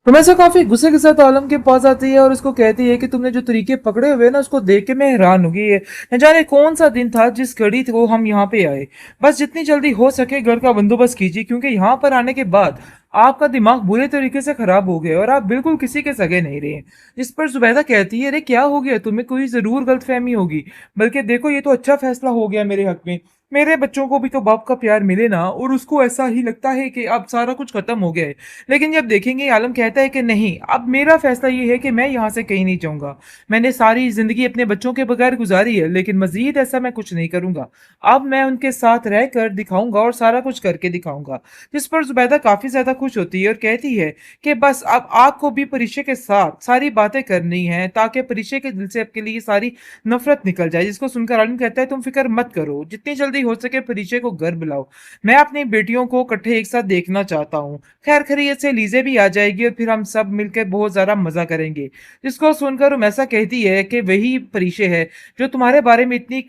रुमैसा काफी गुस्से के साथ आलम के पास आती है और उसको कहती है कि तुमने जो तरीके पकड़े हुए ना उसको देख के मैं हैरान हो गई है। न जाने कौन सा दिन था जिस घड़ी को हम यहाँ पे आए। बस जितनी जल्दी हो सके घर का बंदोबस्त कीजिए क्योंकि यहाँ पर आने के बाद आपका दिमाग बुरे तरीके से खराब हो गया और आप बिल्कुल किसी के सगे नहीं रहे। जिस पर जुबैदा कहती है, अरे क्या हो गया, तुम्हें कोई जरूर गलतफहमी होगी। बल्कि देखो, ये तो अच्छा फैसला हो गया मेरे हक में। मेरे बच्चों को भी तो बाप का प्यार मिले ना, और उसको ऐसा ही लगता है कि अब सारा कुछ खत्म हो गया है। लेकिन जब देखेंगे, आलम कहता है कि नहीं, अब मेरा फैसला ये है कि मैं यहाँ से कहीं नहीं जाऊंगा। मैंने सारी जिंदगी अपने बच्चों के बगैर गुजारी है, लेकिन मजीद ऐसा मैं कुछ नहीं करूंगा। अब मैं उनके साथ रह कर दिखाऊंगा और सारा कुछ करके दिखाऊंगा। जिस पर जुबैदा काफी ज्यादा खुश होती है और कहती है कि बस अब आपको भी परिचय के साथ सारी बातें करनी है ताकि परिचय के दिल से आपके लिए सारी नफरत निकल जाए। जिसको सुनकर आलम कहता है, तुम फिक्र मत करो, जितनी जल्दी हो सके परिचय को घर बुलाओ। मैं अपनी बेटियों को इकट्ठे एक साथ देखना चाहता हूँ। खैर खैरियत से लीजे भी आ जाएगी और फिर हम सब मिलकर बहुत ज्यादा मजा करेंगे। जिसको सुनकर रुमैसा कहती है कि वही परिचय है जो तुम्हारे बारे में इतनी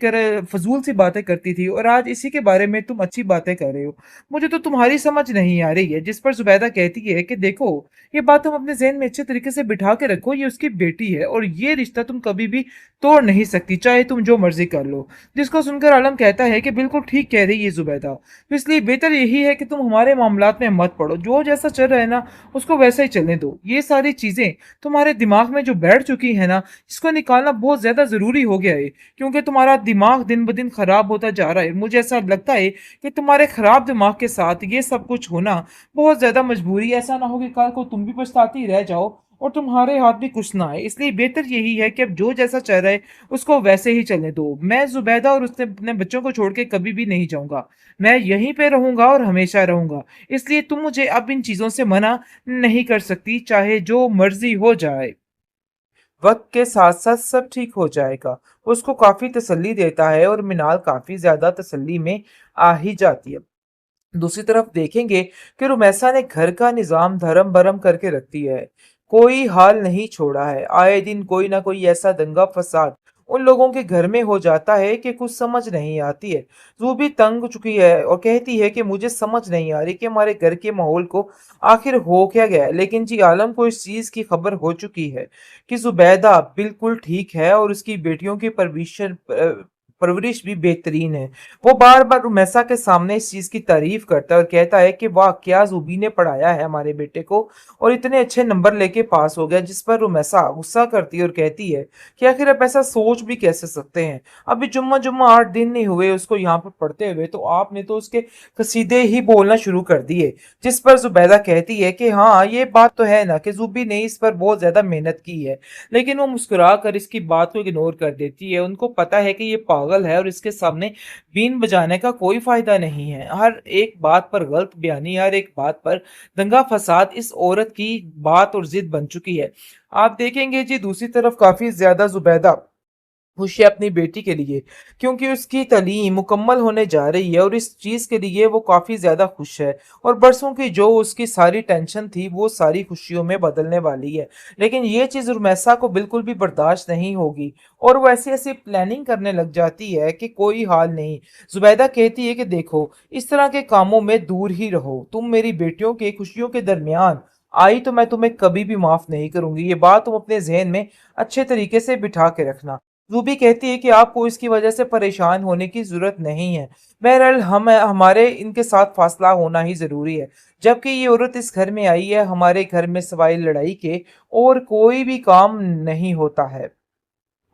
फजूल सी बातें करती थी और आज इसी के बारे में तुम अच्छी बातें कर रहे हो। मुझे तो तुम्हारी समझ नहीं आ रही है। जिस पर जुबैदा कहती है कि देखो, ये बात तुम अपने जहन में अच्छे तरीके से बिठा के रखो, ये उसकी बेटी है और ये रिश्ता तुम कभी भी तोड़ नहीं सकती, चाहे तुम जो मर्जी कर लो। जिसको सुनकर आलम कहता है कि बिल्कुल ठीक कह रही है जुबैदा, तो इसलिए बेहतर यही है कि तुम हमारे मामलात में मत पड़ो। जो जैसा चल रहा है ना, उसको वैसा ही चलने दो। ये सारी चीजें तुम्हारे दिमाग में जो बैठ चुकी है ना, इसको निकालना बहुत ज्यादा जरूरी हो गया है, क्योंकि तुम्हारा दिमाग दिन ब दिन खराब होता जा रहा है। मुझे ऐसा लगता है कि तुम्हारे खराब दिमाग के साथ ये सब कुछ होना बहुत ज्यादा मजबूरी है। ऐसा ना हो कि कल को तुम भी पछताती रह जाओ और तुम्हारे हाथ भी कुछ ना आए। इसलिए बेहतर यही है कि अब जो जैसा चल रहा है उसको वैसे ही चलने दो। मैं जुबैदा और उसने अपने बच्चों को छोड़ के कभी भी नहीं जाऊंगा। मैं यहीं पे रहूंगा और हमेशा रहूंगा। इसलिए तुम मुझे अब इन चीजों से मना नहीं कर सकती, चाहे जो मर्जी हो जाए। वक्त के साथ साथ सब ठीक हो जाएगा। उसको काफी तसल्ली देता है और मिनाल काफी ज्यादा तसल्ली में आ ही जाती है। दूसरी तरफ देखेंगे कि रुमैसा ने घर का निजाम धर्म भरम करके रख दिया है। कोई हाल नहीं छोड़ा है। आए दिन कोई ना कोई ऐसा दंगा फसाद उन लोगों के घर में हो जाता है कि कुछ समझ नहीं आती है। रूबी तंग हो चुकी है और कहती है कि मुझे समझ नहीं आ रही कि हमारे घर के माहौल को आखिर हो क्या गया है। लेकिन जी आलम को इस चीज की खबर हो चुकी है कि जुबैदा बिल्कुल ठीक है और उसकी बेटियों की परवरिश भी बेहतरीन है। वो बार बार रुमैसा के सामने इस चीज की तारीफ करता है और कहता है कि वाह, क्या जूबी ने पढ़ाया है हमारे बेटे को और इतने अच्छे नंबर लेके पास हो गया। जिस पर रुमैसा गुस्सा करती है और कहती है कि आखिर आप ऐसा सोच भी कैसे सकते हैं। अभी जुम्मा जुम्मा 8 दिन नहीं हुए उसको यहाँ पर पढ़ते हुए, तो आपने तो उसके कसीदे ही बोलना शुरू कर दिए। जिस पर जुबैदा कहती है कि हाँ, ये बात तो है ना कि जूबी ने इस पर बहुत ज्यादा मेहनत की है। लेकिन वो मुस्कुरा कर इसकी बात को इग्नोर कर देती है। उनको पता है कि ये पागल है और इसके सामने बीन बजाने का कोई फायदा नहीं है। हर एक बात पर गलत बयानी, हर एक बात पर दंगा फसाद इस औरत की बात और जिद बन चुकी है। आप देखेंगे जी, दूसरी तरफ काफी ज्यादा जुबैदा खुश है अपनी बेटी के लिए, क्योंकि उसकी तालीम मुकम्मल होने जा रही है और इस चीज़ के लिए वो काफ़ी ज़्यादा खुश है। और बरसों की जो उसकी सारी टेंशन थी वो सारी खुशियों में बदलने वाली है। लेकिन ये चीज़ रुमैसा को बिल्कुल भी बर्दाश्त नहीं होगी और वो ऐसी ऐसी प्लानिंग करने लग जाती है कि कोई हाल नहीं। जुबैदा कहती है कि देखो, इस तरह के कामों में दूर ही रहो। तुम मेरी बेटियों की खुशियों के दरमियान आई तो मैं तुम्हें कभी भी माफ नहीं करूंगी। ये बात तुम अपने जहन में अच्छे तरीके से बिठा के रखना। रूबी कहती है कि आपको इसकी वजह से परेशान होने की जरूरत नहीं है। बहरहाल हमारे इनके साथ फासला होना ही जरूरी है। जबकि ये औरत इस घर में आई है, हमारे घर में सिवाय लड़ाई के और कोई भी काम नहीं होता है।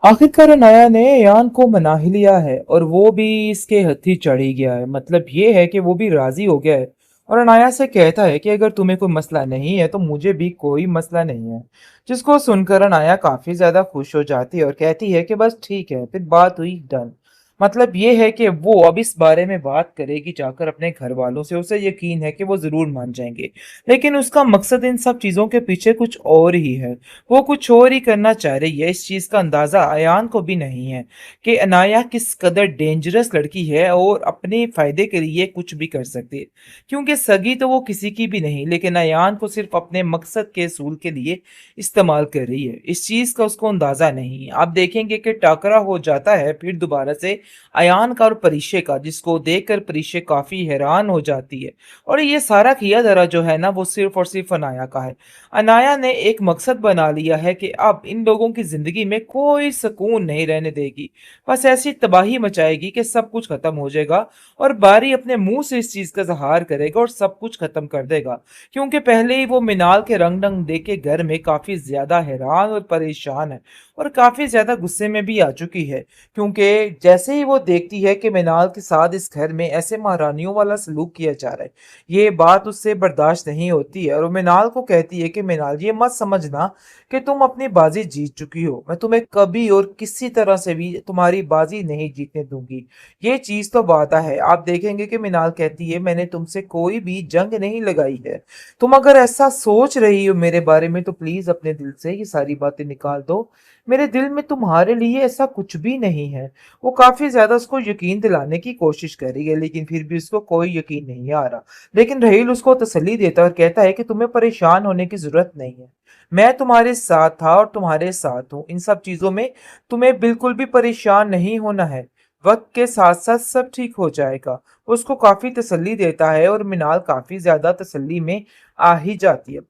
आखिरकार अनाया ने यान को मना ही लिया है और वो भी इसके हत्थी चढ़ ही गया है। मतलब ये है कि वो भी राजी हो गया है और अनाया से कहता है कि अगर तुम्हें कोई मसला नहीं है तो मुझे भी कोई मसला नहीं है। जिसको सुनकर अनाया काफी ज्यादा खुश हो जाती है और कहती है कि बस ठीक है, फिर बात हुई डन। मतलब ये है कि वो अब इस बारे में बात करेगी जाकर अपने घर वालों से। उसे यकीन है कि वो जरूर मान जाएंगे। लेकिन उसका मकसद इन सब चीजों के पीछे कुछ और ही है। वो कुछ और ही करना चाह रही है। इस चीज का अंदाजा अयान को भी नहीं है कि अनाया किस कदर डेंजरस लड़की है और अपने फायदे के लिए कुछ भी कर सकती है। क्योंकि सगी तो वो किसी की भी नहीं, लेकिन अयान को सिर्फ अपने मकसद के असूल के लिए इस्तेमाल कर रही है। इस चीज का उसको अंदाजा नहीं है। आप देखेंगे कि टाकरा हो जाता है फिर दोबारा से अयान का और परिशे का, जिसको देखकर परिशे काफ़ी हैरान हो जाती है। और ये सारा किया धरा जो है ना वो सिर्फ़ और सिर्फ़ अनाया का है। अनाया ने एक मकसद बना लिया है कि अब इन लोगों की ज़िंदगी में कोई सुकून नहीं रहने देगी। बस ऐसी तबाही मचाएगी कि सब कुछ ख़त्म हो जाएगा और बारी अपने मुँह से इस चीज़ का इज़हार करेगा और सब कुछ ख़त्म कर देगा। क्योंकि पहले ही वो मिनाल के रंग-ढंग देख के घर में काफ़ी ज़्यादा हैरान और परेशान है और काफ़ी ज़्यादा गुस्से में भी आ चुकी है। क्योंकि जैसे ही वो देखती है कि मिनाल के साथ इस घर में ऐसे महारानियों वाला सलूक किया जा रहा है, ये बात उससे बर्दाश्त नहीं होती है और वो मिनाल को कहती है कि मिनाल ये मत समझना कि तुम अपनी बाजी जीत चुकी हो। मैं तुम्हें कभी और किसी तरह से भी तुम्हारी बाजी नहीं जीतने दूंगी। ये चीज़ तो वादा है। आप देखेंगे कि मिनाल कहती है मैंने तुमसे कोई भी जंग नहीं लगाई है। तुम अगर ऐसा सोच रही हो मेरे बारे में तो प्लीज़ अपने दिल से ये सारी बातें निकाल दो। मेरे दिल में तुम्हारे लिए ऐसा कुछ भी नहीं है। वो काफ़ी ज़्यादा उसको यकीन दिलाने की कोशिश कर रही है लेकिन फिर भी उसको कोई यकीन नहीं आ रहा। लेकिन रहील उसको तसल्ली देता है और कहता है कि तुम्हें परेशान होने की ज़रूरत नहीं है। मैं तुम्हारे साथ था और तुम्हारे साथ हूँ। इन सब चीज़ों में तुम्हें बिल्कुल भी परेशान नहीं होना है। वक़्त के साथ-साथ सब ठीक हो जाएगा। वो उसको काफ़ी तसल्ली देता है और मिनाल काफ़ी ज़्यादा तसल्ली में आ ही जाती है।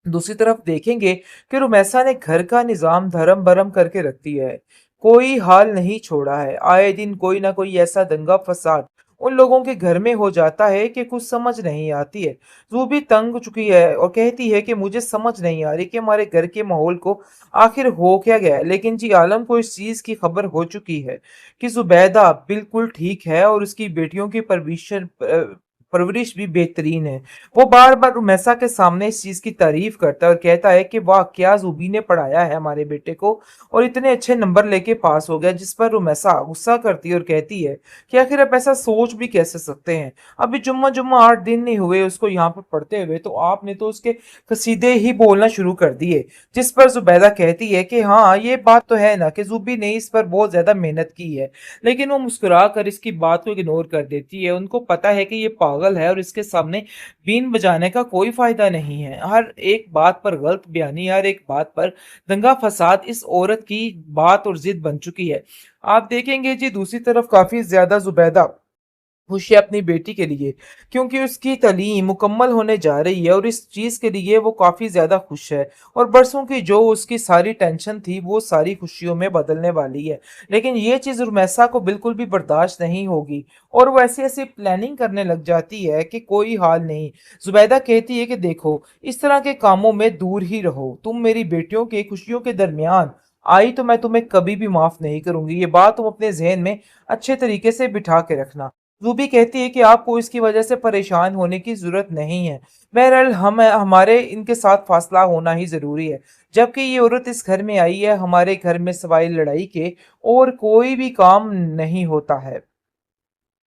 दूसरी तरफ देखेंगे कि रुमैसा ने घर का निज़ाम धर्म-भरम करके रख दिया है। कोई हाल नहीं छोड़ा है। आए दिन कोई ना कोई ऐसा दंगा-फ़साद उन लोगों के घर में हो जाता है कि कुछ समझ नहीं आती है। रूबी तंग हो चुकी है और कहती है कि मुझे समझ नहीं आ रही कि हमारे घर के माहौल को आखिर हो क्या गया है। लेकिन जी आलम को इस चीज़ की खबर हो चुकी है कि ज़ुबैदा बिल्कुल ठीक है और उसकी बेटियों की परवरिश भी बेहतरीन है। वो बार-बार रुमैसा के सामने इस चीज़ की तारीफ़ करता है और कहता है कि वाह! क्या ज़ुबी ने पढ़ाया है हमारे बेटे को और इतने अच्छे नंबर लेके पास हो गया। जिस पर रुमैसा गुस्सा करती है और कहती है कि आखिर आप ऐसा सोच भी कैसे सकते हैं? अभी जुम्मा-जुम्मा 8 दिन नहीं हुए उसको यहाँ पर पढ़ते हुए, तो आपने तो उसके कसीदे ही बोलना शुरू कर दिए। जिस पर ज़ुबैदा कहती है कि हाँ, ये बात तो है ना कि ज़ुबी ने इस पर बहुत ज़्यादा मेहनत की है। लेकिन वो मुस्कुरा कर इसकी बात को इग्नोर कर देती है। उनको पता है कि ये पागल है और इसके सामने बीन बजाने का कोई फ़ायदा नहीं है। हर एक बात पर गलत बयानी, हर एक बात पर दंगा-फ़साद इस औरत की बात और ज़िद बन चुकी है। आप देखेंगे जी दूसरी तरफ काफ़ी ज़्यादा ज़ुबैदा खुश है अपनी बेटी के लिए क्योंकि उसकी तालीम मुकम्मल होने जा रही है और इस चीज़ के लिए वो काफ़ी ज़्यादा खुश है और बरसों की जो उसकी सारी टेंशन थी वो सारी खुशियों में बदलने वाली है। लेकिन ये चीज़ रुमैसा को बिल्कुल भी बर्दाश्त नहीं होगी और वो ऐसी-ऐसी प्लानिंग करने लग जाती है कि कोई हाल नहीं। ज़ुबैदा कहती है कि देखो, इस तरह के कामों में दूर ही रहो। तुम मेरी बेटियों की खुशियों के दरमियान आई तो मैं तुम्हें कभी भी माफ़ नहीं करूँगी। ये बात तुम अपने ज़हन में अच्छे तरीके से बिठा के रखना। रूबी कहती है कि आपको इसकी वजह से परेशान होने की ज़रूरत नहीं है। बहरहाल हमारे इनके साथ फ़ासला होना ही ज़रूरी है। जबकि ये औरत इस घर में आई है, हमारे घर में सिवाय लड़ाई के और कोई भी काम नहीं होता है।